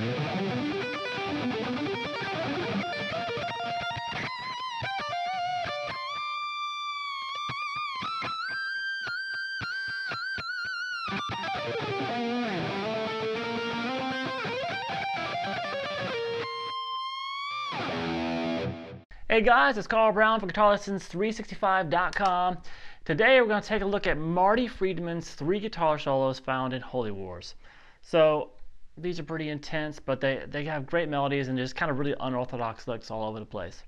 Hey guys, it's Carl Brown from GuitarLessons365.com. Today we're going to take a look at Marty Friedman's 3 guitar solos found in Holy Wars. So these are pretty intense, but they have great melodies and just kind of really unorthodox licks all over the place.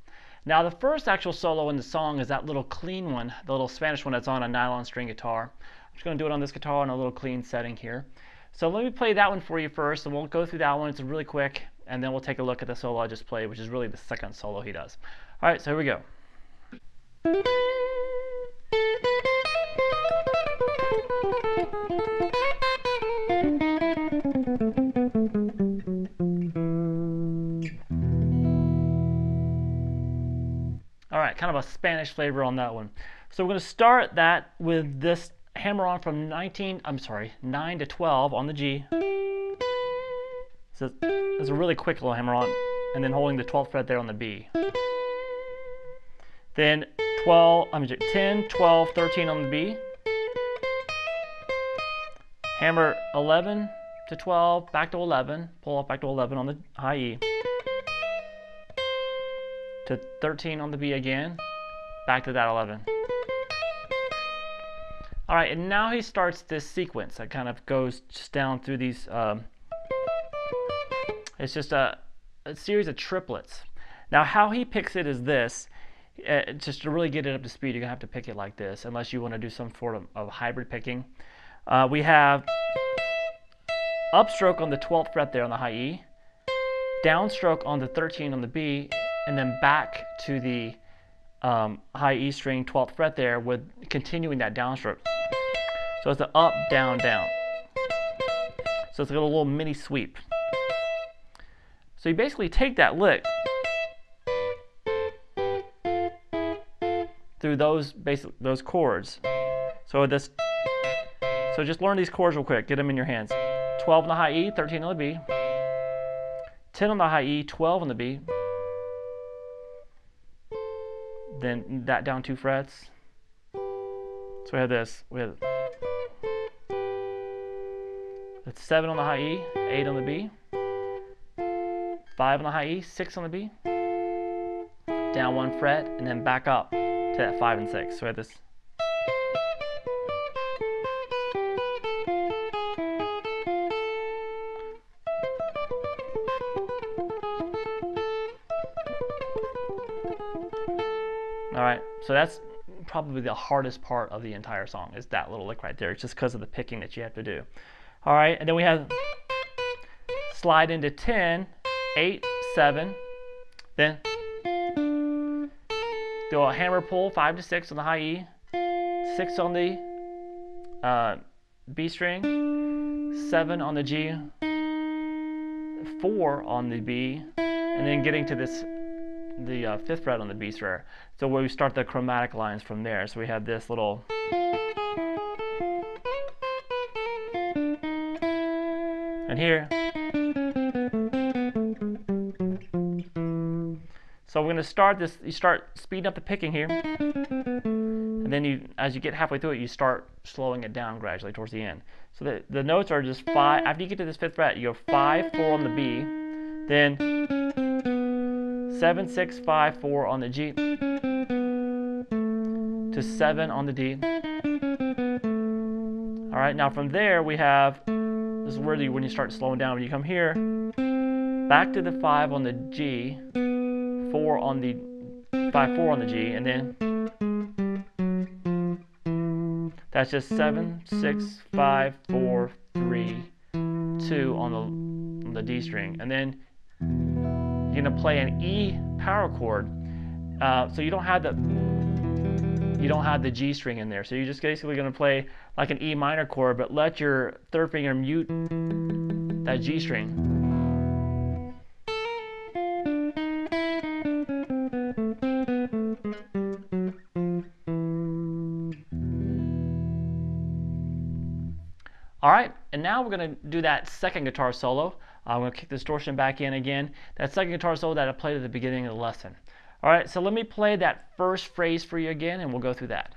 Now the first actual solo in the song is that little clean one, the little Spanish one that's on a nylon string guitar. I'm just going to do it on this guitar in a little clean setting here. So let me play that one for you first, and we'll go through that one. It's really quick, and then we'll take a look at the solo I just played, which is really the second solo he does. All right, so here we go. All right, kind of a Spanish flavor on that one. So we're going to start that with this hammer on from 9 to 12 on the G. So it's a really quick little hammer on, and then holding the 12th fret there on the B. Then 10, 12, 13 on the B. Hammer 11 to 12, back to 11, pull off back to 11 on the high E. To 13 on the B again, back to that 11. All right, and now he starts this sequence that kind of goes just down through these, it's just a series of triplets. Now how he picks it is this, just to really get it up to speed, you're going to have to pick it like this, unless you want to do some sort of hybrid picking. We have upstroke on the 12th fret there on the high E, downstroke on the 13 on the B, and then back to the high E string 12th fret there with continuing that downstroke. So it's the up, down, down. So it's got a little mini sweep. So you basically take that lick through those chords. So just learn these chords real quick. Get them in your hands. 12 on the high E, 13 on the B. 10 on the high E, 12 on the B. Then that down 2 frets. So we have this. We have that's 7 on the high E, 8 on the B. 5 on the high E, 6 on the B. Down 1 fret, and then back up to that 5 and 6. So we have this. All right, so that's probably the hardest part of the entire song, is that little lick right there. It's just because of the picking that you have to do. All right, and then we have slide into 10, 8, 7, then do a hammer pull 5 to 6 on the high E, 6 on the B string, 7 on the G, 4 on the B, and then getting to this the 5th fret on the B string. So where we start the chromatic lines from there. So we have this little, and here. So we're going to start this, you start speeding up the picking here, and then as you get halfway through it, you start slowing it down gradually towards the end. So the notes are just 5, after you get to this 5th fret, you go 5, 4 on the B, then 7, 6, 5, 4 on the G, to 7 on the D. All right, now from there we have, this is where when you start slowing down, when you come here, back to the 5 on the G, 4 on the 5, 4 on the G, and then that's just 7, 6, 5, 4, 3, 2 on the D string, and then you're gonna play an E power chord. So you don't have the G string in there. So you're just basically gonna play like an E minor chord, but let your 3rd finger mute that G string. All right, and now we're going to do that second guitar solo. I'm going to kick the distortion back in again. That second guitar solo that I played at the beginning of the lesson. All right, so let me play that first phrase for you again, and we'll go through that.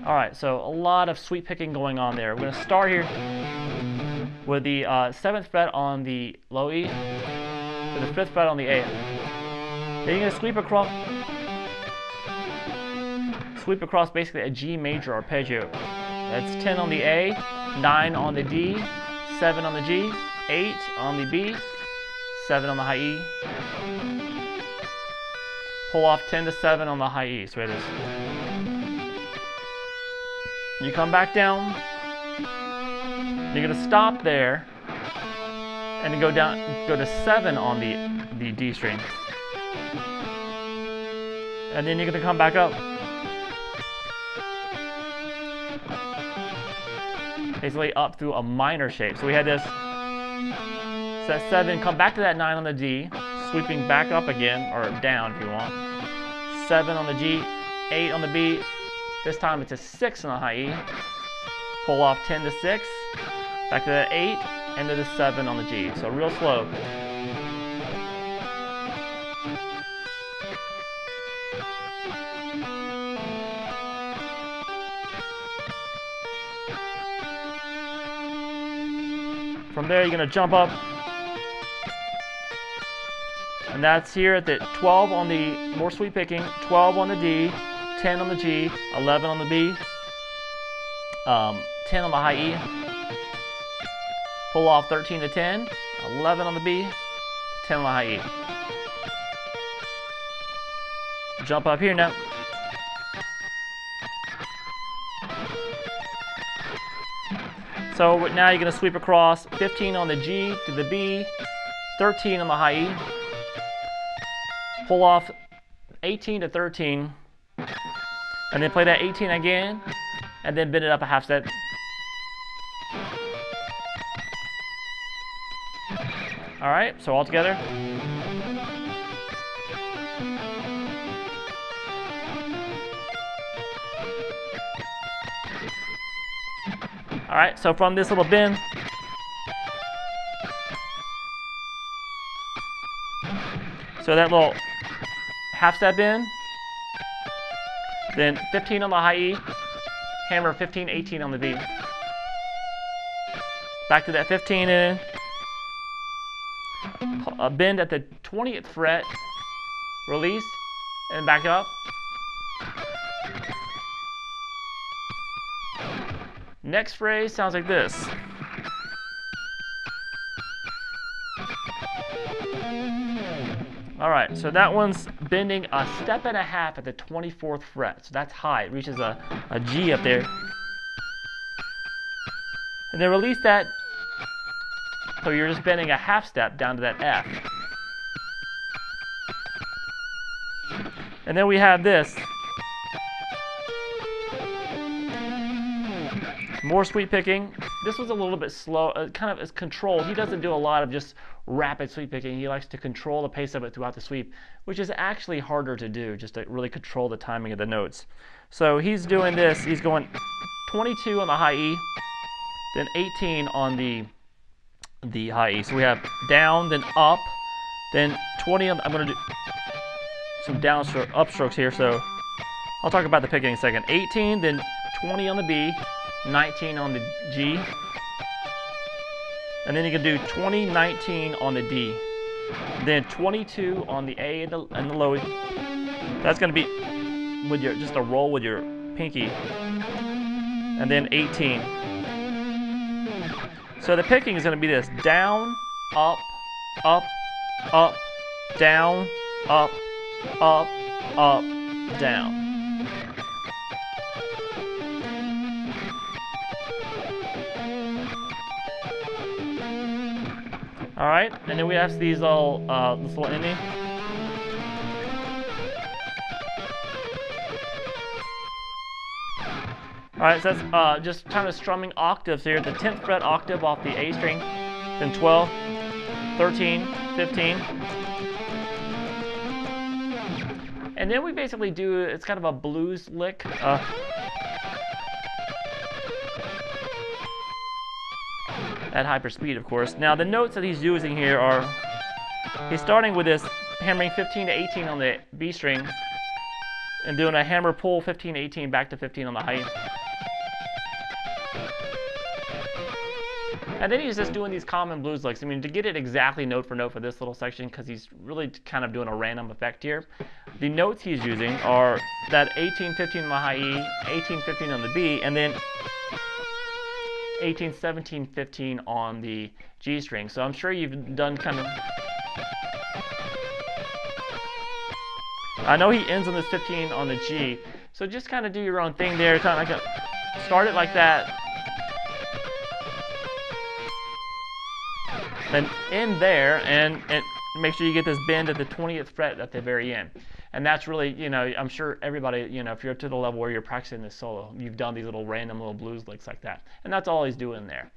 All right, so a lot of sweep picking going on there. We're going to start here with the 7th fret on the low E to the 5th fret on the A. Then you're going to sweep across basically a G major arpeggio. That's 10 on the A, 9 on the D, 7 on the G, 8 on the B, 7 on the high E. Pull off 10 to 7 on the high E. So it is. You come back down. You're going to stop there and then go to 7 on the D string. And then you're going to come back up. Basically up through a minor shape. So we had this, set 7, come back to that 9 on the D, sweeping back up again, or down if you want. 7 on the G, 8 on the B. This time it's a 6 on the high E. Pull off 10 to 6, back to that 8, and to the 7 on the G. So real slow. From there, you're going to jump up, and that's here at the 12 on the, more sweep picking, 12 on the D, 10 on the G, 11 on the B, 10 on the high E, pull off 13 to 10, 11 on the B, 10 on the high E. Jump up here now. So now you're going to sweep across 15 on the G to the B, 13 on the high E, pull off 18 to 13, and then play that 18 again, and then bend it up a half step. All right, so all together. All right, so from this little bend, so that little half step in, then 15 on the high E, hammer 15, 18 on the B. Back to that 15 in, a bend at the 20th fret, release, and back up. Next phrase sounds like this. All right, so that one's bending a step and a half at the 24th fret. So that's high. It reaches a G up there. And then release that. So you're just bending a half step down to that F. And then we have this. More sweep picking. This was a little bit slow, kind of is controlled. He doesn't do a lot of just rapid sweep picking. He likes to control the pace of it throughout the sweep, which is actually harder to do, just to really control the timing of the notes. So he's doing this. He's going 22 on the high E, then 18 on the high E. So we have down, then up, then 20 on. I'm going to do some downstroke, upstrokes here. So I'll talk about the picking in a second. 18, then 20 on the B. 19 on the G, and then you can do 20, 19 on the D, then 22 on the A and the low. That's going to be with your just a roll with your pinky, and then 18. So the picking is going to be this: down, up, up, up, down, up, up, up, down. All right, and then we have these little, this little ending. All right, so that's just kind of strumming octaves here. The 10th fret octave off the A string, then 12, 13, 15. And then we basically do, it's kind of a blues lick. At hyper speed, of course. Now the notes that he's using here are, he's starting with this hammering 15 to 18 on the B string and doing a hammer pull 15 to 18 back to 15 on the high. And then he's just doing these common blues licks. I mean, to get it exactly note for this little section, because he's really kind of doing a random effect here, the notes he's using are that 18, 15 on the high E, 18, 15 on the B, and then 18, 17, 15 on the G string. So I'm sure you've done kind of... I know he ends on this 15 on the G. So just kind of do your own thing there. Kind of like start it like that. Then end there and make sure you get this bend at the 20th fret at the very end. And that's really, you know, I'm sure everybody, you know, if you're to the level where you're practicing this solo, you've done these little random little blues licks like that. And that's all he's doing there.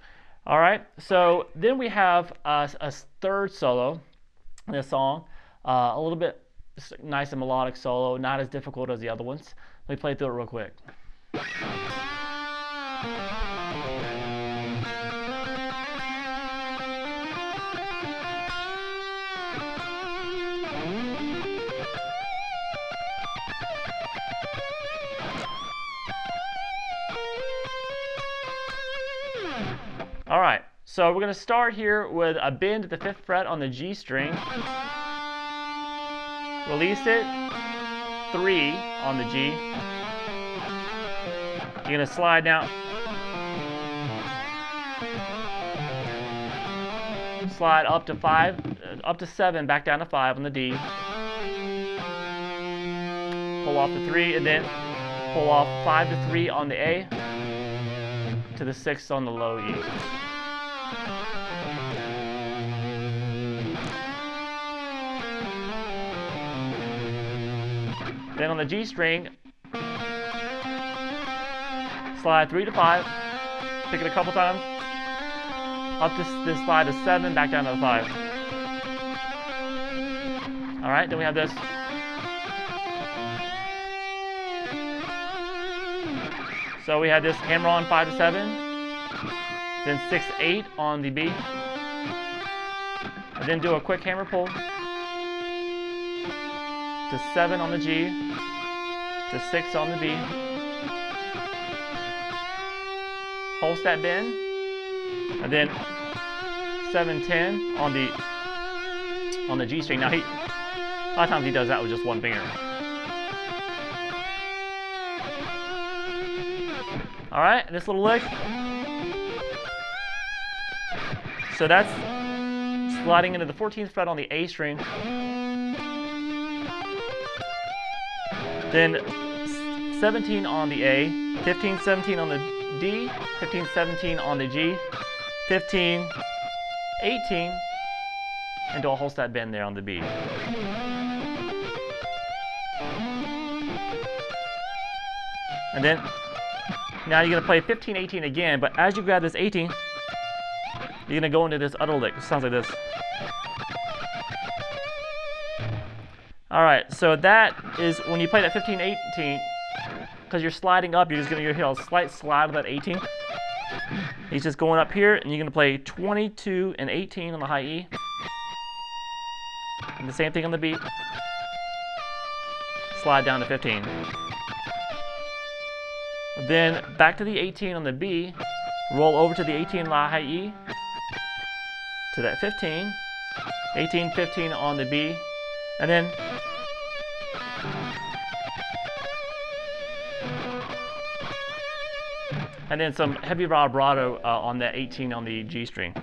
All right, so then we have a third solo in this song, a little bit nice and melodic solo, not as difficult as the other ones. Let me play through it real quick. All right, so we're going to start here with a bend at the 5th fret on the G string. Release it, 3 on the G. You're going to slide down. Slide up to 5, up to 7, back down to 5 on the D. Pull off the 3, and then pull off 5 to 3 on the A, to the 6 on the low E. Then on the G string, slide 3 to 5, pick it a couple times, up this slide to 7, back down to 5. All right, then we have this. So we had this hammer on 5 to 7, then 6, 8 on the B, and then do a quick hammer pull to 7 on the G, to 6 on the B. Hold that bend, and then 7, 10 on the G string. Now a lot of times he does that with just one finger. All right, this little lick. So that's sliding into the 14th fret on the A string. Then 17 on the A, 15, 17 on the D, 15, 17 on the G, 15, 18, and do a Holstein bend there on the B. And then, now you're going to play 15, 18 again, but as you grab this 18, you're going to go into this other lick. It sounds like this. All right, so that is when you play that 15, 18, because you're sliding up, you're just going to hear a slight slide of that 18. He's just going up here, and you're going to play 22 and 18 on the high E. And the same thing on the B. Slide down to 15. Then back to the 18 on the B, roll over to the 18 on the high E, to that 15, 18, 15 on the B, and then some heavy vibrato on that 18 on the G string.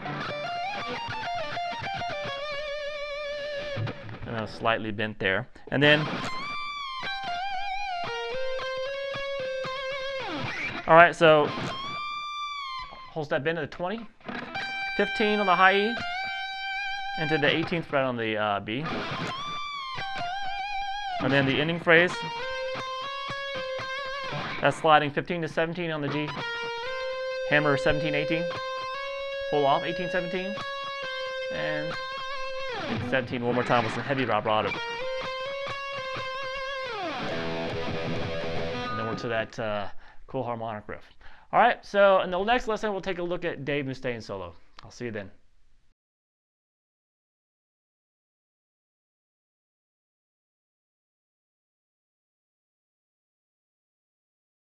And a slightly bent there. And then, all right, so hold that bend to the 20, 15 on the high E, into the 18th fret on the B. And then the ending phrase, that's sliding 15 to 17 on the G, hammer 17, 18, pull off 18, 17, and 17 one more time with some heavy vibrato. to that cool harmonic riff. All right, so in the next lesson, we'll take a look at Dave Mustaine solo. I'll see you then.